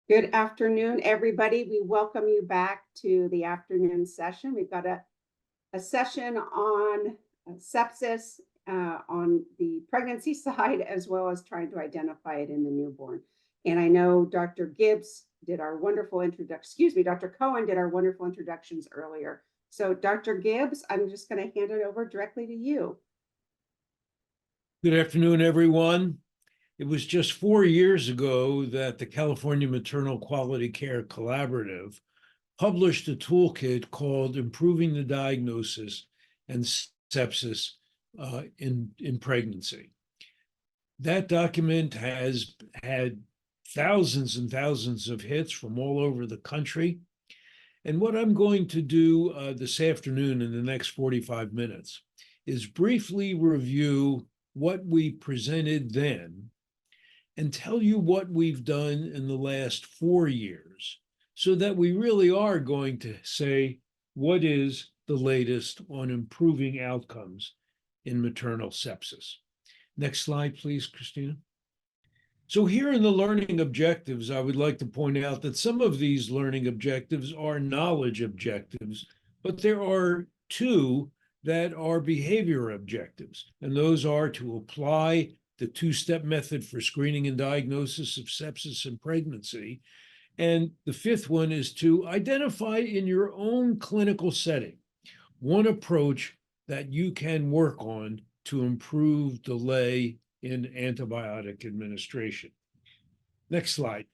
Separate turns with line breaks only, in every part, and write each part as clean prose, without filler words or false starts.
Good afternoon, everybody. We welcome you back to the afternoon session. We've got a session on sepsis on the pregnancy side, as well as trying to identify it in the newborn. And I know Dr. Gibbs did our wonderful introduction, Dr. Cohen did our wonderful introductions earlier. So Dr. Gibbs, I'm just going to hand it over directly to you.
Good afternoon, everyone. It was just 4 years ago that the California Maternal Quality Care Collaborative published a toolkit called Improving the Diagnosis and Sepsis in Pregnancy. That document has had thousands and thousands of hits from all over the country. And what I'm going to do this afternoon in the next 45 minutes is briefly review what we presented then and tell you what we've done in the last 4 years so that we really are going to say what is the latest on improving outcomes in maternal sepsis. Next slide, please, Christina. So here in the learning objectives, I would like to point out that some of these learning objectives are knowledge objectives, but there are two that are behavior objectives, and those are to apply the two-step method for screening and diagnosis of sepsis in pregnancy. And the fifth one is to identify in your own clinical setting one approach that you can work on to improve delay in antibiotic administration. Next slide.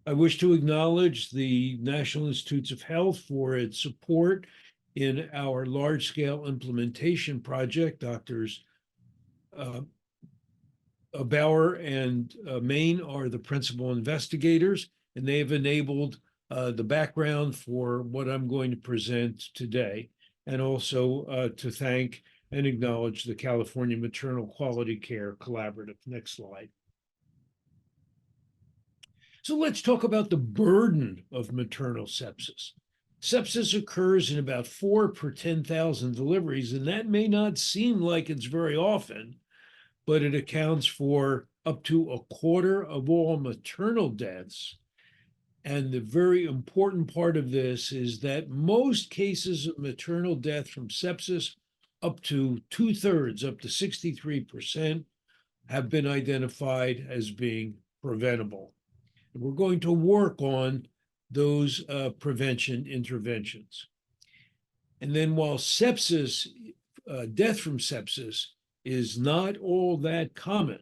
I wish to acknowledge the National Institutes of Health for its support in our large-scale implementation project. Doctors Bauer and Main are the principal investigators, and they have enabled the background for what I'm going to present today, and also to thank and acknowledge the California Maternal Quality Care Collaborative. Next slide. So let's talk about the burden of maternal sepsis. Sepsis occurs in about 4 per 10,000 deliveries, and that may not seem like it's very often, but it accounts for up to a quarter of all maternal deaths. And the very important part of this is that most cases of maternal death from sepsis, up to 2/3, up to 63%, have been identified as being preventable. And we're going to work on those prevention interventions. And then while sepsis, death from sepsis is not all that common,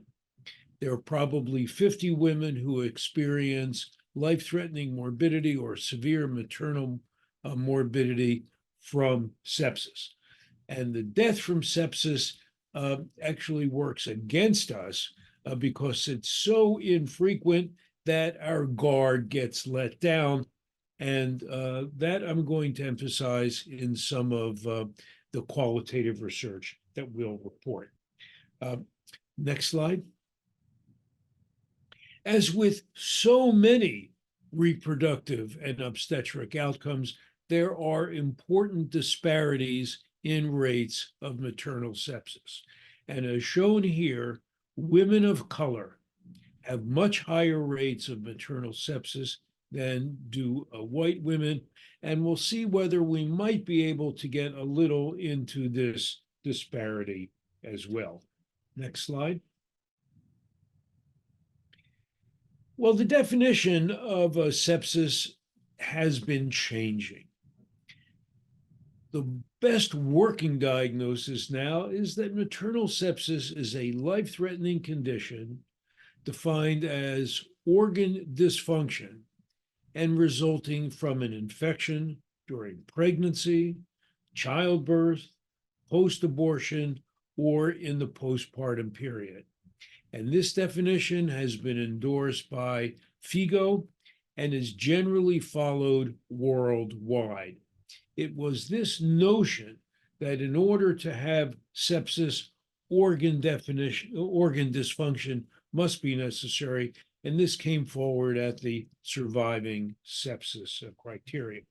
there are probably 50 women who experience life-threatening morbidity or severe maternal morbidity from sepsis. And the death from sepsis actually works against us because it's so infrequent that our guard gets let down. And that I'm going to emphasize in some of the qualitative research that we'll report. Next slide. As with so many reproductive and obstetric outcomes, there are important disparities in rates of maternal sepsis. And as shown here, women of color have much higher rates of maternal sepsis than do white women. And we'll see whether we might be able to get a little into this disparity as well. Next slide. Well, the definition of sepsis has been changing. The best working diagnosis now is that maternal sepsis is a life-threatening condition defined as organ dysfunction and resulting from an infection during pregnancy, childbirth, post-abortion, or in the postpartum period. And this definition has been endorsed by FIGO and is generally followed worldwide. It was this notion that in order to have sepsis, organ dysfunction must be necessary, and this came forward at the surviving sepsis criteria.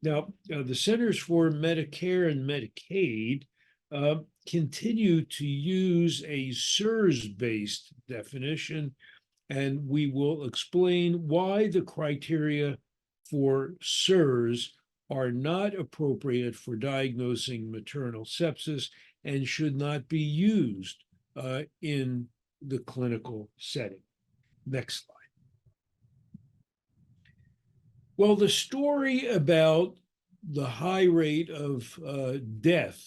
Now, the Centers for Medicare and Medicaid continue to use a SIRS-based definition, and we will explain why the criteria for SIRS are not appropriate for diagnosing maternal sepsis and should not be used in the clinical setting. Next slide. Well, the story about the high rate of death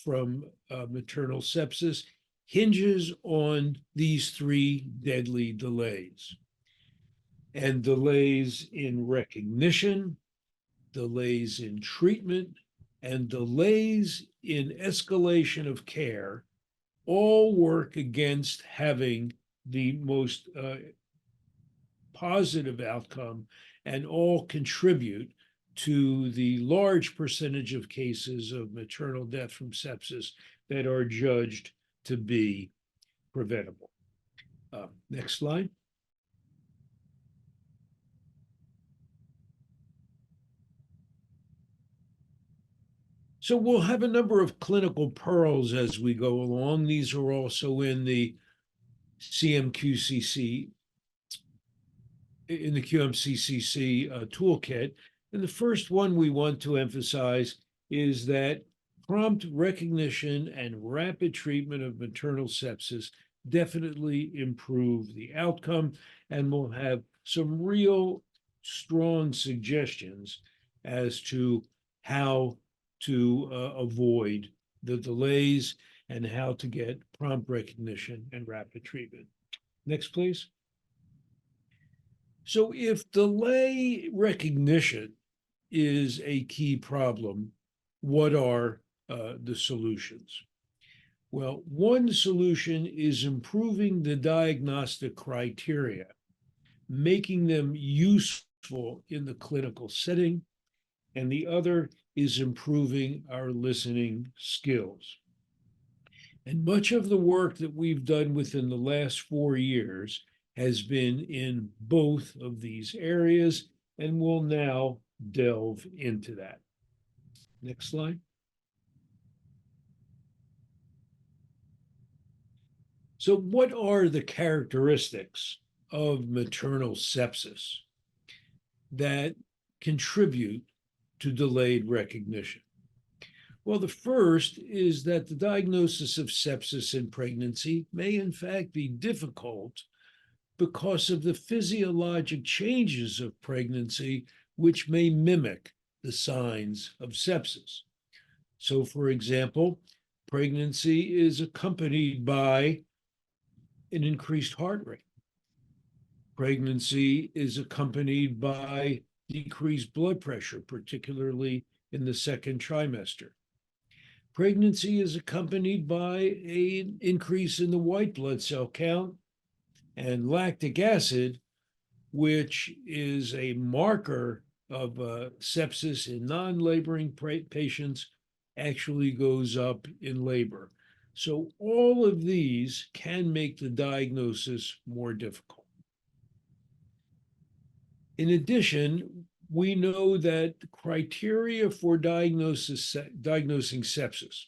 from maternal sepsis hinges on these three deadly delays. And delays in recognition, delays in treatment, and delays in escalation of care all work against having the most positive outcome and all contribute to the large percentage of cases of maternal death from sepsis that are judged to be preventable. Next slide. So we'll have a number of clinical pearls as we go along. These are also in the CMQCC, in the QMCCC toolkit. And the first one we want to emphasize is that prompt recognition and rapid treatment of maternal sepsis definitely improve the outcome and will have some real strong suggestions as to how to avoid the delays and how to get prompt recognition and rapid treatment. Next, please. So if delay recognition is a key problem, what are the solutions? Well, one solution is improving the diagnostic criteria, making them useful in the clinical setting, and the other is improving our listening skills. And much of the work that we've done within the last 4 years has been in both of these areas, and we'll now delve into that. Next slide. So what are the characteristics of maternal sepsis that contribute to delayed recognition? Well, the first is that the diagnosis of sepsis in pregnancy may in fact be difficult because of the physiologic changes of pregnancy, which may mimic the signs of sepsis. So, for example, pregnancy is accompanied by an increased heart rate. Pregnancy is accompanied by decreased blood pressure, particularly in the second trimester. Pregnancy is accompanied by an increase in the white blood cell count, and lactic acid, which is a marker of sepsis in non-laboring patients, actually goes up in labor. So all of these can make the diagnosis more difficult. In addition, we know that the criteria for diagnosing sepsis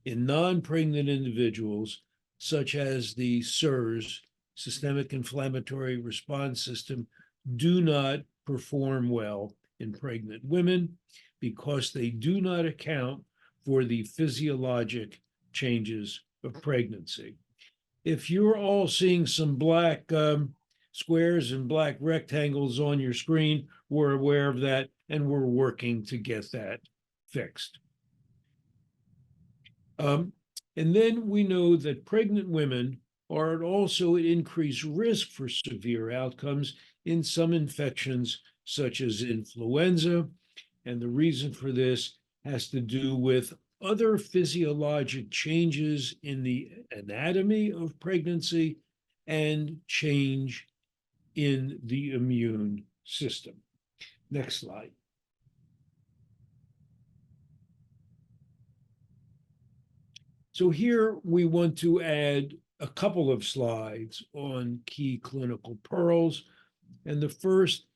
in non-pregnant individuals, such as the SIRS, systemic inflammatory response system, do not perform well in pregnant women because they do not account for the physiologic changes of pregnancy. If you're all seeing some black squares and black rectangles on your screen, we're aware of that, and we're working to get that fixed. And then we know that pregnant women are also at increased risk for severe outcomes in some infections, such as influenza. And the reason for this has to do with other physiologic changes in the anatomy of pregnancy and change in the immune system. Next slide. So here we want to add a couple of slides on key clinical pearls. And the first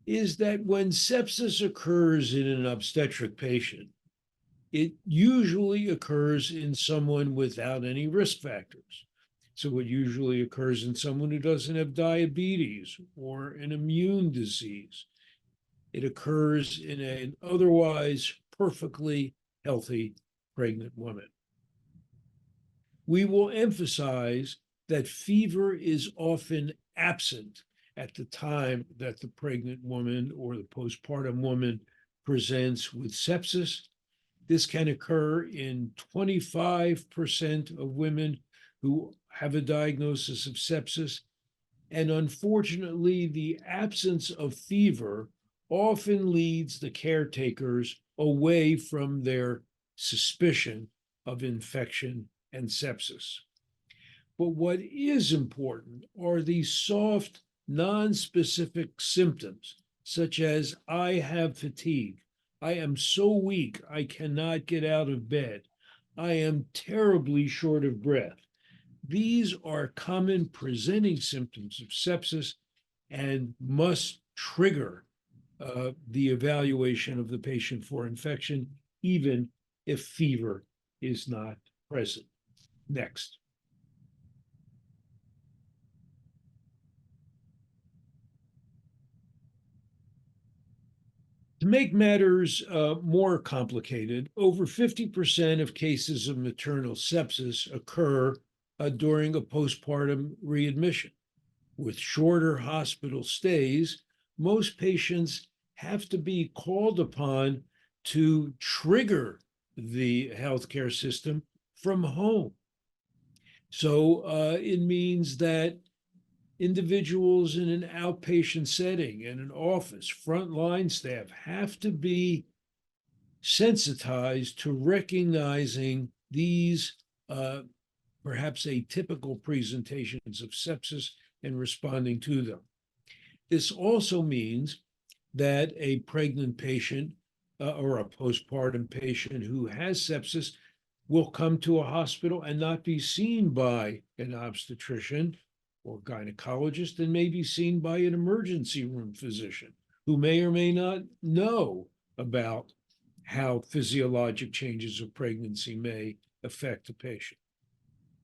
is that when sepsis occurs in an obstetric patient, it usually occurs in someone without any risk factors. So it usually occurs in someone who doesn't have diabetes or an immune disease. It occurs in an otherwise perfectly healthy pregnant woman. We will emphasize that fever is often absent at the time that the pregnant woman or the postpartum woman presents with sepsis. This can occur in 25% of women who have a diagnosis of sepsis. And unfortunately, the absence of fever often leads the caretakers away from their suspicion of infection and sepsis. But what is important are these soft, non-specific symptoms, such as I have fatigue, I am so weak I cannot get out of bed, I am terribly short of breath. These are common presenting symptoms of sepsis and must trigger the evaluation of the patient for infection, even if fever is not present. Next. To make matters more complicated, over 50% of cases of maternal sepsis occur during a postpartum readmission. With shorter hospital stays, most patients have to be called upon to trigger the healthcare system from home. So it means that individuals in an outpatient setting, in an office, frontline staff have to be sensitized to recognizing these perhaps atypical presentations of sepsis and responding to them. This also means that a pregnant patient or a postpartum patient who has sepsis will come to a hospital and not be seen by an obstetrician or gynecologist, and may be seen by an emergency room physician who may or may not know about how physiologic changes of pregnancy may affect a patient.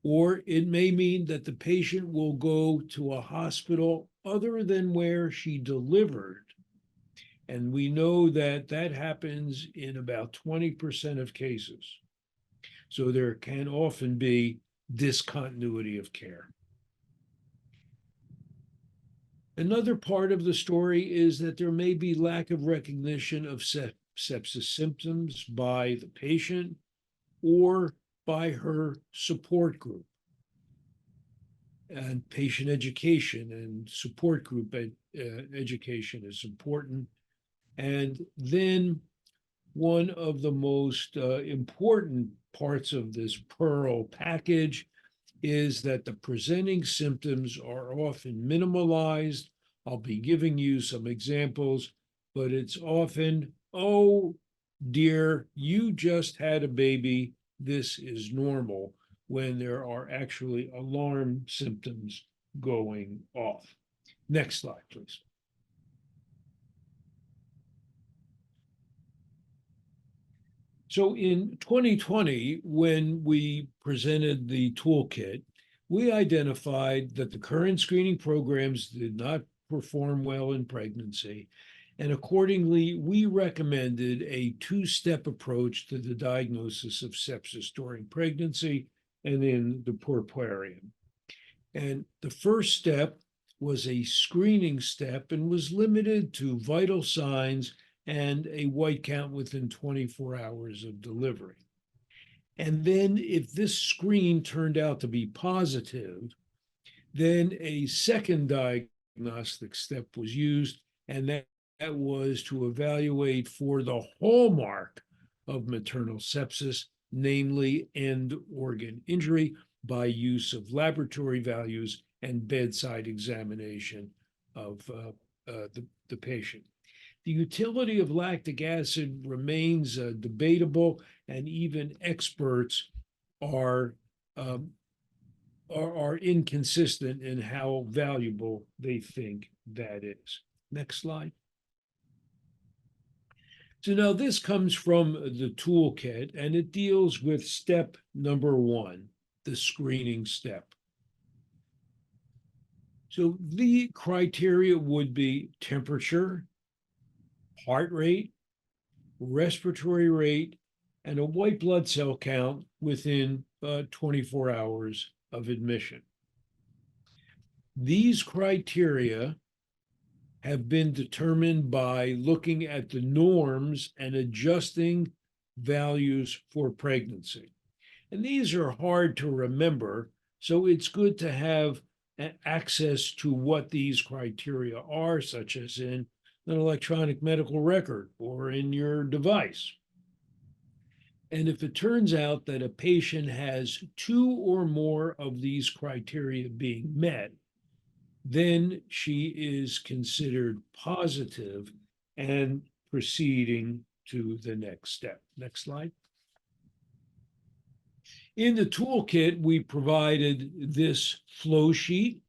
Or it may mean that the patient will go to a hospital other than where she delivered. And we know that that happens in about 20% of cases. So there can often be discontinuity of care. Another part of the story is that there may be lack of recognition of sepsis symptoms by the patient or by her support group. And patient education and support group education is important. And then one of the most important parts of this Pearl package is that the presenting symptoms are often minimalized. I'll be giving you some examples, but it's often, oh dear, you just had a baby, this is normal, when there are actually alarm symptoms going off. Next slide, please. So in 2020, when we presented the toolkit, we identified that the current screening programs did not perform well in pregnancy. And accordingly, we recommended a two-step approach to the diagnosis of sepsis during pregnancy and in the puerperium. And the first step was a screening step and was limited to vital signs and a white count within 24 hours of delivery. And then if this screen turned out to be positive, then a second diagnostic step was used, and that was to evaluate for the hallmark of maternal sepsis, namely end organ injury, by use of laboratory values and bedside examination of the patient. The utility of lactic acid remains debatable, and even experts are inconsistent in how valuable they think that is. Next slide. So now this comes from the toolkit, and it deals with step number one, the screening step. So the criteria would be temperature, heart rate, respiratory rate, and a white blood cell count within 24 hours of admission. These criteria have been determined by looking at the norms and adjusting values for pregnancy. And these are hard to remember, so it's good to have access to what these criteria are, such as in an electronic medical record or in your device. And if it turns out that a patient has two or more of these criteria being met, then she is considered positive and proceeding to the next step. Next slide. In the toolkit, we provided this flow sheet,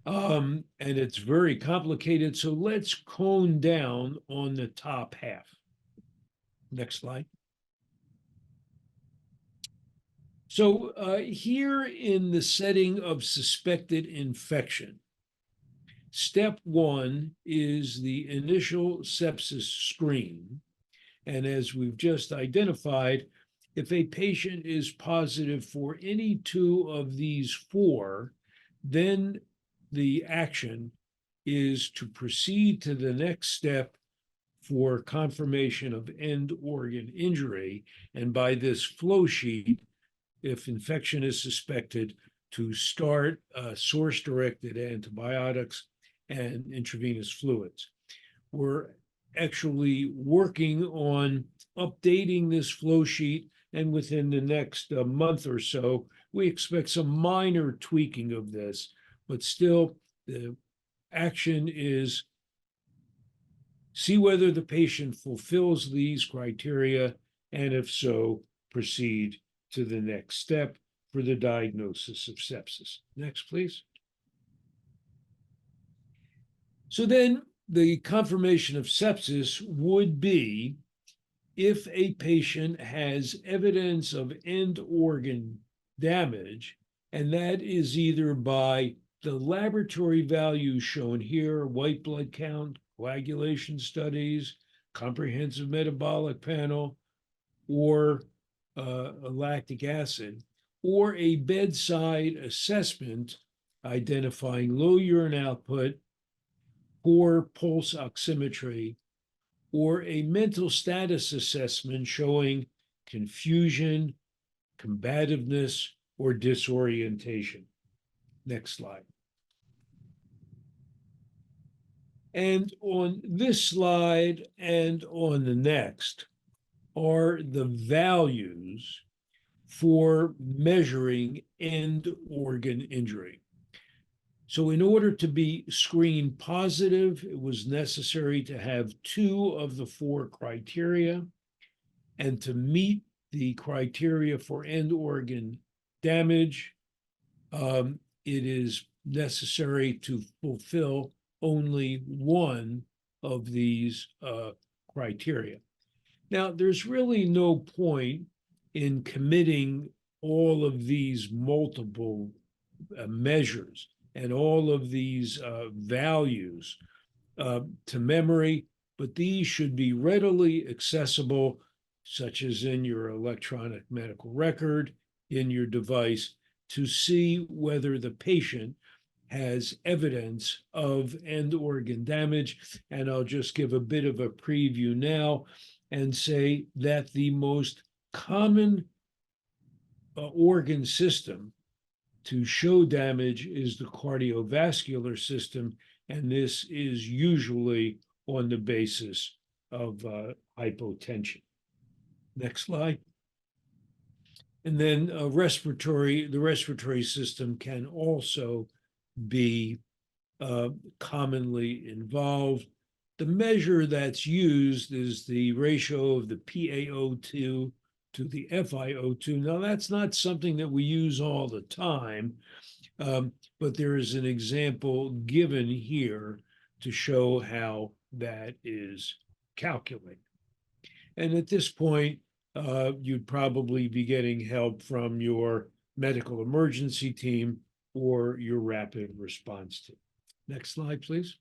and it's very complicated. So let's cone down on the top half. Next slide. So here in the setting of suspected infection, step one is the initial sepsis screen. And as we've just identified, if a patient is positive for any two of these four, then the action is to proceed to the next step for confirmation of end organ injury. And by this flow sheet, if infection is suspected, to start source-directed antibiotics and intravenous fluids. We're actually working on updating this flow sheet, and within the next month or so, we expect some minor tweaking of this, but still the action is see whether the patient fulfills these criteria, and if so, proceed to the next step for the diagnosis of sepsis. Next, please. So then the confirmation of sepsis would be if a patient has evidence of end organ damage, and that is either by the laboratory values shown here, white blood count, coagulation studies, comprehensive metabolic panel, or lactic acid, or a bedside assessment identifying low urine output, poor pulse oximetry, or a mental status assessment showing confusion, combativeness, or disorientation. Next slide. And on this slide and on the next are the values for measuring end organ injury. So in order to be screened positive, it was necessary to have two of the four criteria, and to meet the criteria for end organ damage, it is necessary to fulfill only one of these criteria. Now, there's really no point in committing all of these multiple measures and all of these values to memory, but these should be readily accessible, such as in your electronic medical record, in your device, to see whether the patient has evidence of end organ damage. And I'll just give a bit of a preview now and say that the most common organ system to show damage is the cardiovascular system, and this is usually on the basis of hypotension. Next slide. And then the respiratory system can also be commonly involved. The measure that's used is the ratio of the PaO2 to the FiO2. Now, that's not something that we use all the time, but there is an example given here to show how that is calculated. And at this point, you'd probably be getting help from your medical emergency team or your rapid response team. Next slide, please.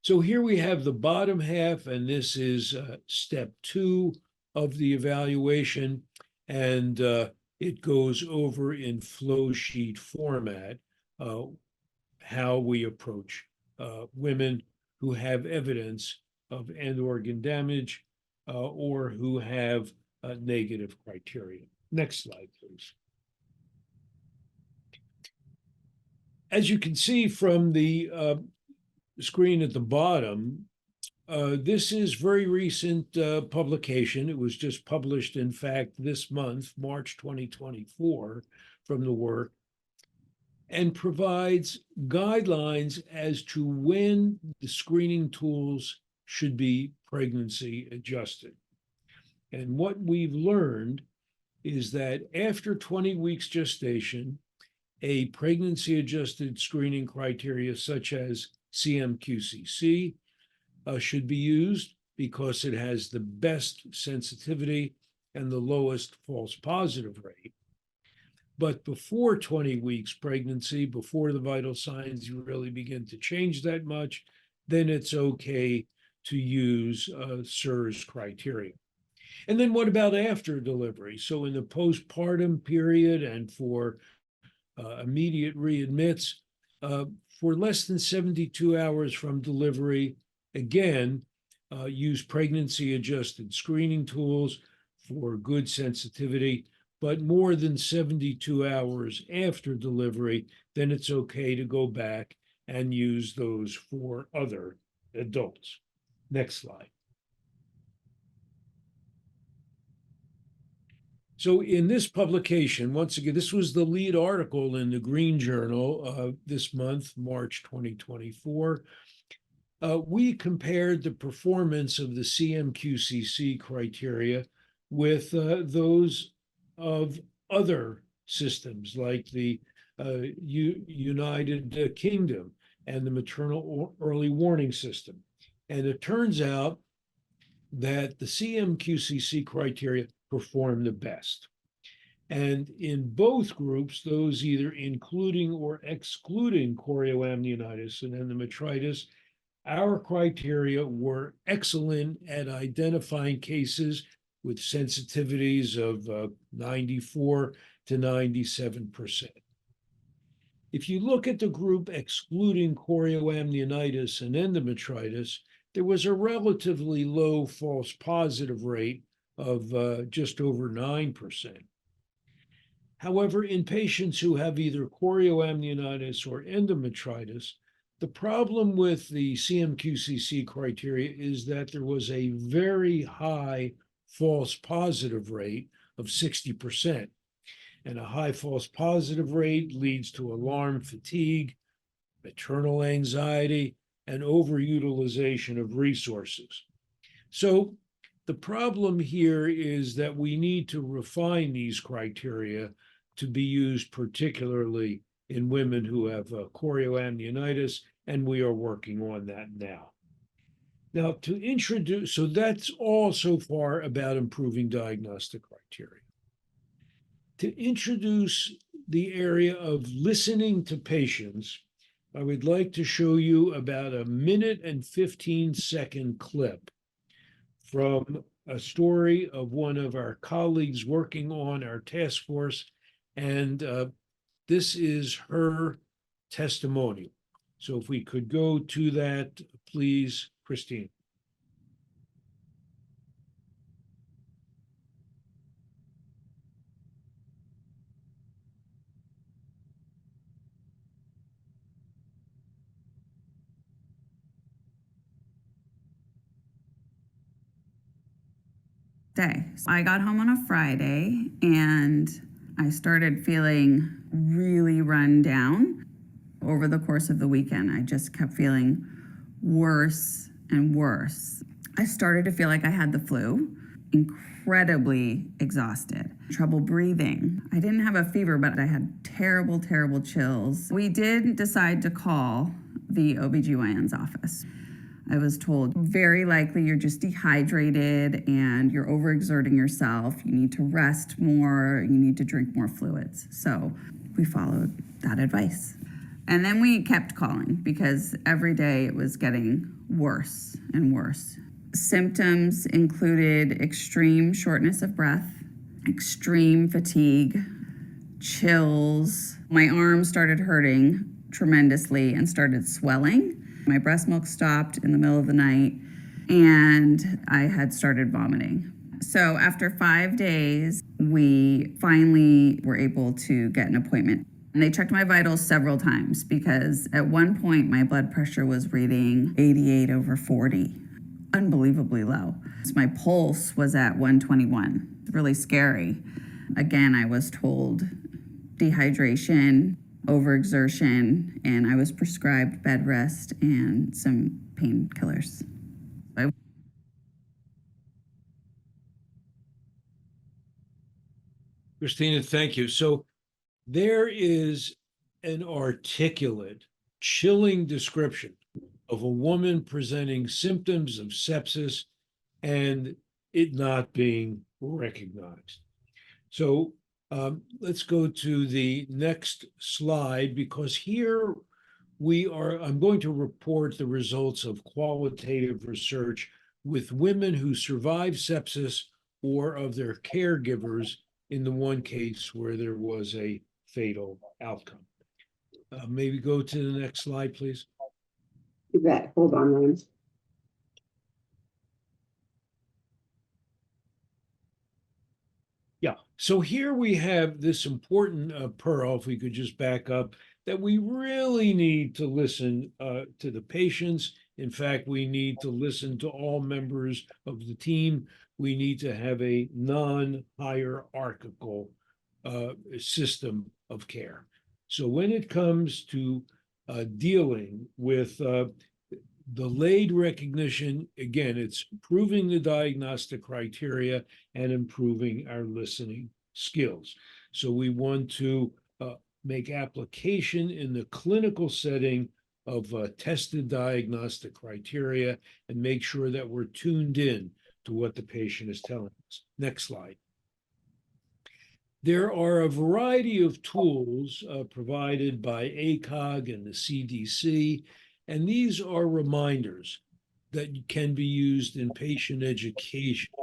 So here we have the bottom half, and this is step 2 of the evaluation, and it goes over in flow sheet format how we approach women who have evidence of end organ damage or who have negative criteria. Next slide, please. As you can see from the screen at the bottom, this is very recent publication. It was just published, in fact, this month, March 2024, from the work, and provides guidelines as to when the screening tools should be pregnancy adjusted. And what we've learned is that after 20 weeks gestation, a pregnancy adjusted screening criteria such as CMQCC should be used because it has the best sensitivity and the lowest false positive rate. But before 20 weeks pregnancy, before the vital signs really begin to change that much, then it's okay to use SIRS criteria. And then what about after delivery? So in the postpartum period and for immediate readmits, for less than 72 hours from delivery, again, use pregnancy-adjusted screening tools for good sensitivity, but more than 72 hours after delivery, then it's okay to go back and use those for other adults. Next slide. So in this publication, once again, this was the lead article in the Green Journal this month, March 2024. We compared the performance of the CMQCC criteria with those of other systems like the United Kingdom and the Maternal Early Warning System. And it turns out that the CMQCC criteria perform the best. And in both groups, those either including or excluding chorioamnionitis and endometritis, our criteria were excellent at identifying cases with sensitivities of 94 to 97%. If you look at the group excluding chorioamnionitis and endometritis, there was a relatively low false positive rate of just over 9%. However, in patients who have either chorioamnionitis or endometritis, the problem with the CMQCC criteria is that there was a very high false positive rate of 60%. And a high false positive rate leads to alarm fatigue, maternal anxiety, and overutilization of resources. So the problem here is that we need to refine these criteria to be used particularly in women who have chorioamnionitis, and we are working on that now. Now, to introduce, so that's all so far about improving diagnostic criteria. To introduce the area of listening to patients, I would like to show you about a 1:15 clip from a story of one of our colleagues working on our task force, and this is her testimonial. So if we could go to that, please, Christine.
Day. So I got home on a Friday and I started feeling really run down. Over the course of the weekend, I just kept feeling worse and worse. I started to feel like I had the flu, incredibly exhausted, trouble breathing. I didn't have a fever, but I had terrible, terrible chills. We did decide to call the OBGYN's office. I was told, very likely you're just dehydrated and you're overexerting yourself. You need to rest more. You need to drink more fluids. So we followed that advice. And then we kept calling because every day it was getting worse and worse. Symptoms included extreme shortness of breath, extreme fatigue, chills. My arms started hurting tremendously and started swelling. My breast milk stopped in the middle of the night and I had started vomiting. So after 5 days, we finally were able to get an appointment. And they checked my vitals several times because at one point my blood pressure was reading 88/40, unbelievably low. So my pulse was at 121. It's really scary. Again, I was told dehydration, overexertion, and I was prescribed bed rest and some painkillers.
Christina, thank you. So there is an articulate, chilling description of a woman presenting symptoms of sepsis and it not being recognized. So let's go to the next slide, because here I'm going to report the results of qualitative research with women who survived sepsis or of their caregivers in the one case where there was a fatal outcome. Maybe go to the next slide, please.
You bet. Hold on, Lance.
Yeah, so here we have this important pearl, if we could just back up, that we really need to listen to the patients. In fact, we need to listen to all members of the team. We need to have a non-hierarchical system of care. So when it comes to dealing with delayed recognition, again, it's improving the diagnostic criteria and improving our listening skills. So we want to make application in the clinical setting of tested diagnostic criteria and make sure that we're tuned in to what the patient is telling us. Next slide. There are a variety of tools provided by ACOG and the CDC, and these are reminders that can be used in patient education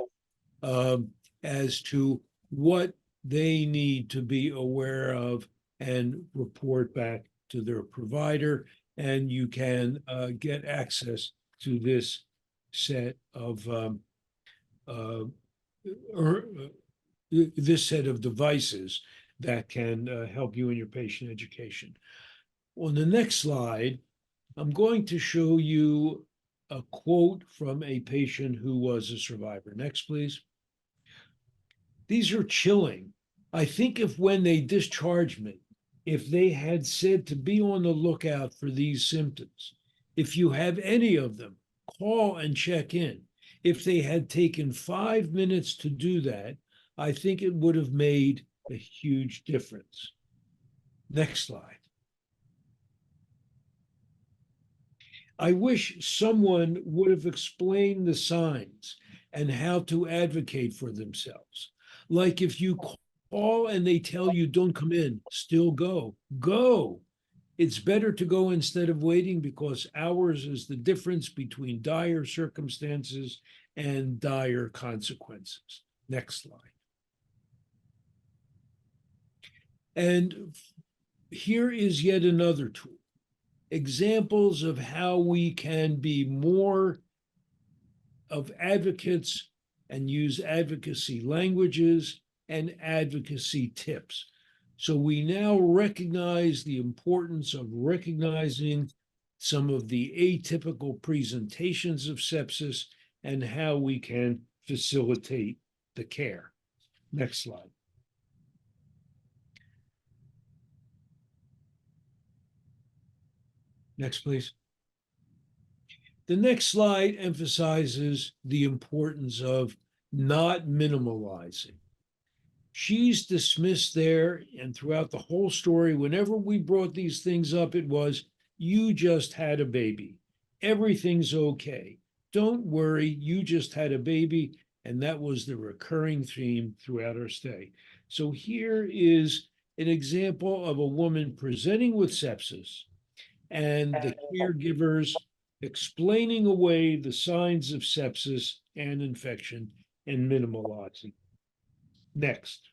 as to what they need to be aware of and report back to their provider. And you can get access to this set of this set of devices that can help you in your patient education. On the next slide, I'm going to show you a quote from a patient who was a survivor. Next, please. These are chilling. I think if when they discharged me, if they had said to be on the lookout for these symptoms, if you have any of them, call and check in. If they had taken 5 minutes to do that, I think it would have made a huge difference. Next slide. I wish someone would have explained the signs and how to advocate for themselves. Like if you call and they tell you don't come in, still go. Go. It's better to go instead of waiting, because hours is the difference between dire circumstances and dire consequences. Next slide. And here is yet another tool. Examples of how we can be more of advocates and use advocacy languages and advocacy tips. So we now recognize the importance of recognizing some of the atypical presentations of sepsis and how we can facilitate the care. Next slide. Next, please. The next slide emphasizes the importance of not minimalizing. She's dismissed there, and throughout the whole story, whenever we brought these things up, it was, you just had a baby. everything's okay. Don't worry, you just had a baby. And that was the recurring theme throughout our stay. So here is an example of a woman presenting with sepsis and the caregivers explaining away the signs of sepsis and infection and minimalizing. Next.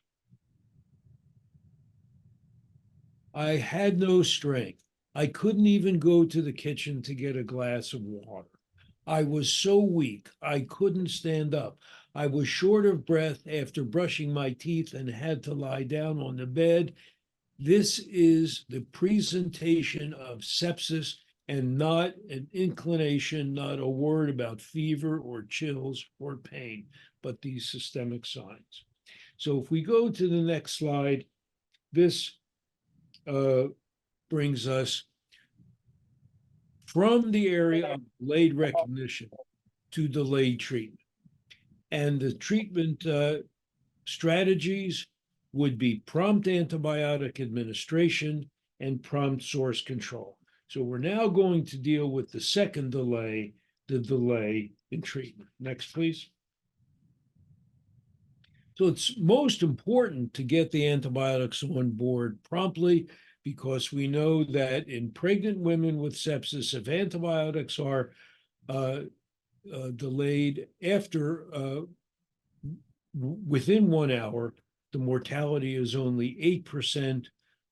I had no strength. I couldn't even go to the kitchen to get a glass of water. I was so weak, I couldn't stand up. I was short of breath after brushing my teeth and had to lie down on the bed. This is the presentation of sepsis and not an inclination, not a word about fever or chills or pain, but these systemic signs. So if we go to the next slide, this brings us from the area of delayed recognition to delayed treatment. And the treatment strategies would be prompt antibiotic administration and prompt source control. So we're now going to deal with the second delay, the delay in treatment. Next, please. So it's most important to get the antibiotics on board promptly because we know that in pregnant women with sepsis, if antibiotics are delayed within 1 hour, the mortality is only 8%.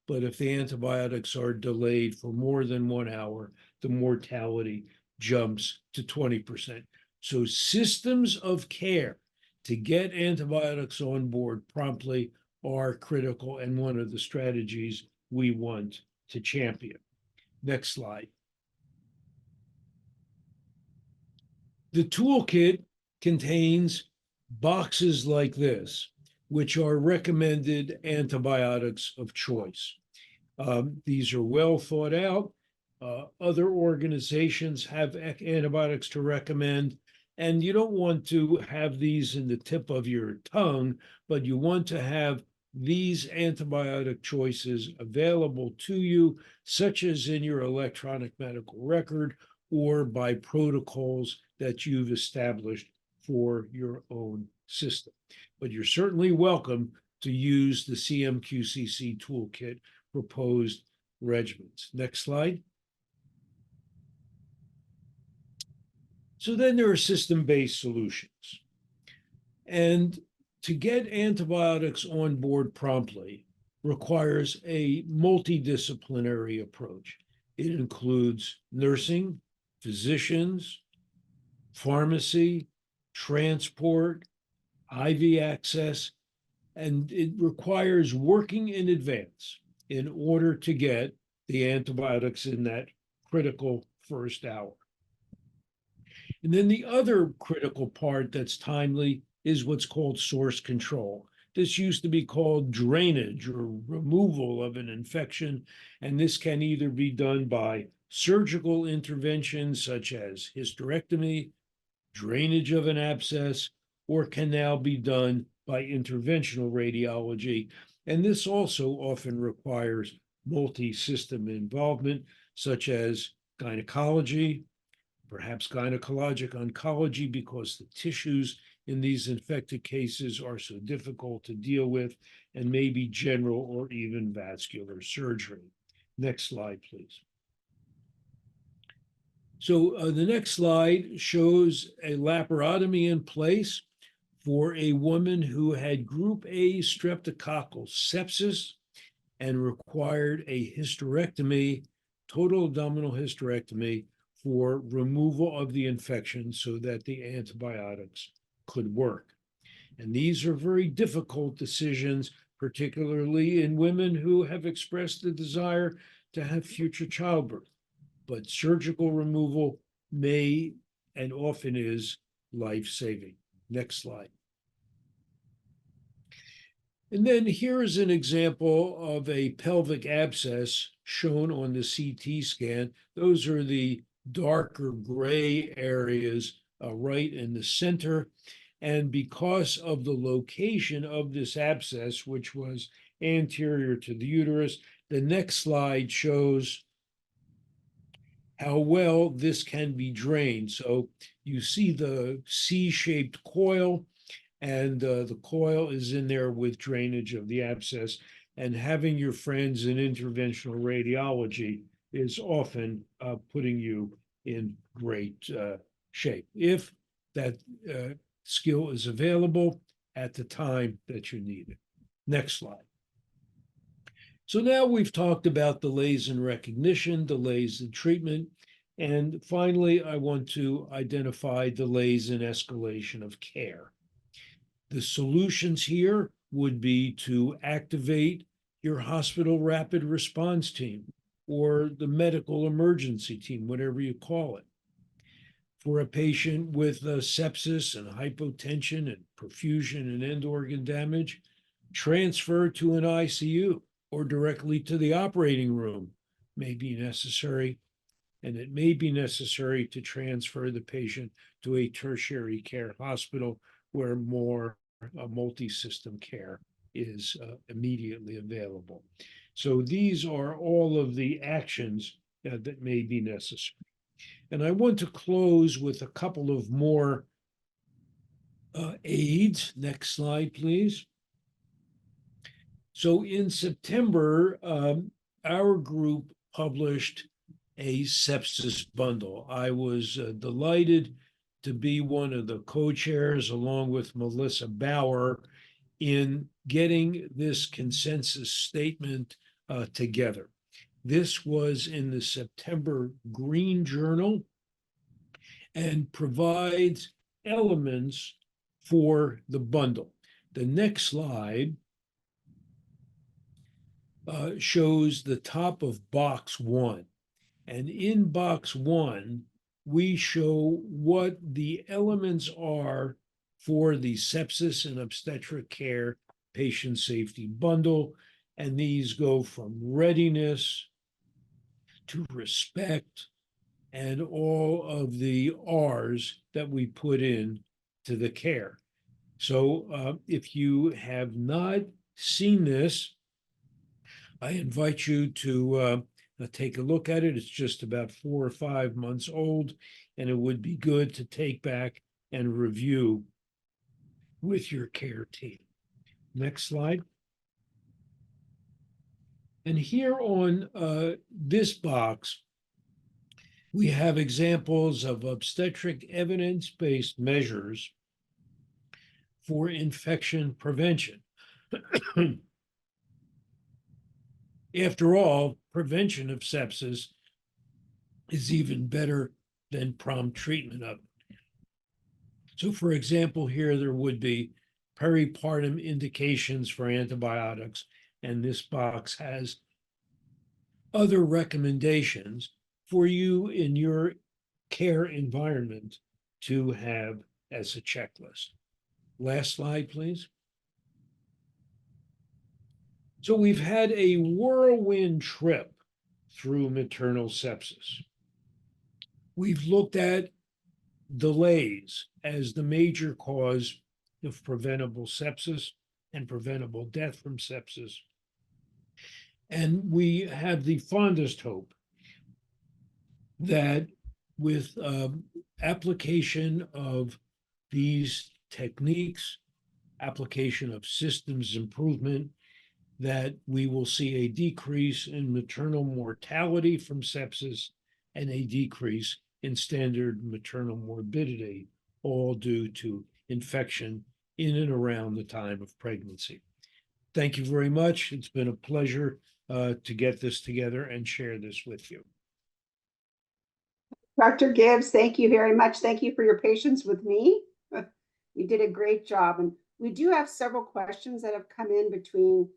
But if the antibiotics are delayed for more than 1 hour, the mortality jumps to 20%. So systems of care to get antibiotics on board promptly are critical and one of the strategies we want to champion. Next slide. The toolkit contains boxes like this, which are recommended antibiotics of choice. These are well thought out. Other organizations have antibiotics to recommend, and you don't want to have these in the tip of your tongue, but you want to have these antibiotic choices available to you, such as in your electronic medical record or by protocols that you've established for your own system. But you're certainly welcome to use the CMQCC toolkit proposed regimens. Next slide. So then there are system-based solutions. And to get antibiotics on board promptly requires a multidisciplinary approach. It includes nursing, physicians, pharmacy, transport, IV access, and it requires working in advance in order to get the antibiotics in that critical first hour. And then the other critical part that's timely is what's called source control. This used to be called drainage or removal of an infection, and this can either be done by surgical interventions such as hysterectomy, drainage of an abscess, or can now be done by interventional radiology. And this also often requires multi-system involvement, such as gynecology, perhaps gynecologic oncology, because the tissues in these infected cases are so difficult to deal with, and maybe general or even vascular surgery. Next slide, please. So the next slide shows a laparotomy in place for a woman who had group A streptococcal sepsis and required a hysterectomy, total abdominal hysterectomy, for removal of the infection so that the antibiotics could work. And these are very difficult decisions, particularly in women who have expressed the desire to have future childbirth. But surgical removal may and often is life-saving. Next slide. And then here is an example of a pelvic abscess shown on the CT scan. Those are the darker gray areas right in the center. And because of the location of this abscess, which was anterior to the uterus, the next slide shows how well this can be drained. So you see the C-shaped coil, and the coil is in there with drainage of the abscess. And having your friends in interventional radiology is often putting you in great shape if that skill is available at the time that you need it. Next slide. So now we've talked about delays in recognition, delays in treatment, and finally, I want to identify delays in escalation of care. The solutions here would be to activate your hospital rapid response team or the medical emergency team, whatever you call it. For a patient with sepsis and hypotension and perfusion and end organ damage, transfer to an ICU or directly to the operating room may be necessary, and it may be necessary to transfer the patient to a tertiary care hospital where more multi-system care is immediately available. So these are all of the actions that may be necessary. And I want to close with a couple of more aids. Next slide, please. So in September, our group published a sepsis bundle. I was delighted to be one of the co-chairs along with Melissa Bauer in getting this consensus statement together. This was in the September Green Journal and provides elements for the bundle. The next slide shows the top of box 1. And in box 1, we show what the elements are for the sepsis and obstetric care patient safety bundle. And these go from readiness to respect and all of the R's that we put in to the care. So if you have not seen this, I invite you to take a look at it. It's just about 4 or 5 months old, and it would be good to take back and review with your care team. Next slide. And here on this box, we have examples of obstetric evidence-based measures for infection prevention. After all, prevention of sepsis is even better than prompt treatment of it. So for example, here there would be peripartum indications for antibiotics, and this box has other recommendations for you in your care environment to have as a checklist. Last slide, please. So we've had a whirlwind trip through maternal sepsis. We've looked at delays as the major cause of preventable sepsis and preventable death from sepsis. And we have the fondest hope that with application of these techniques, application of systems improvement, that we will see a decrease in maternal mortality from sepsis and a decrease in standard maternal morbidity, all due to infection in and around the time of pregnancy. Thank you very much. It's been a pleasure to get this together and share this with you.
Dr. Gibbs, thank you very much. Thank you for your patience with me. You did a great job. And we do have several questions that have come in between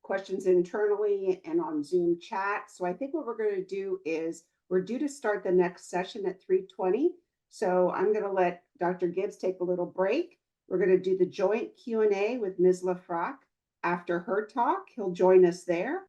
questions internally and on Zoom chat. So I think what we're going to do is we're due to start the next session at 3:20. So I'm going to let Dr. Gibbs take a little break. We're going to do the joint Q&A with Ms. Lafrac. After her talk, he'll join us there.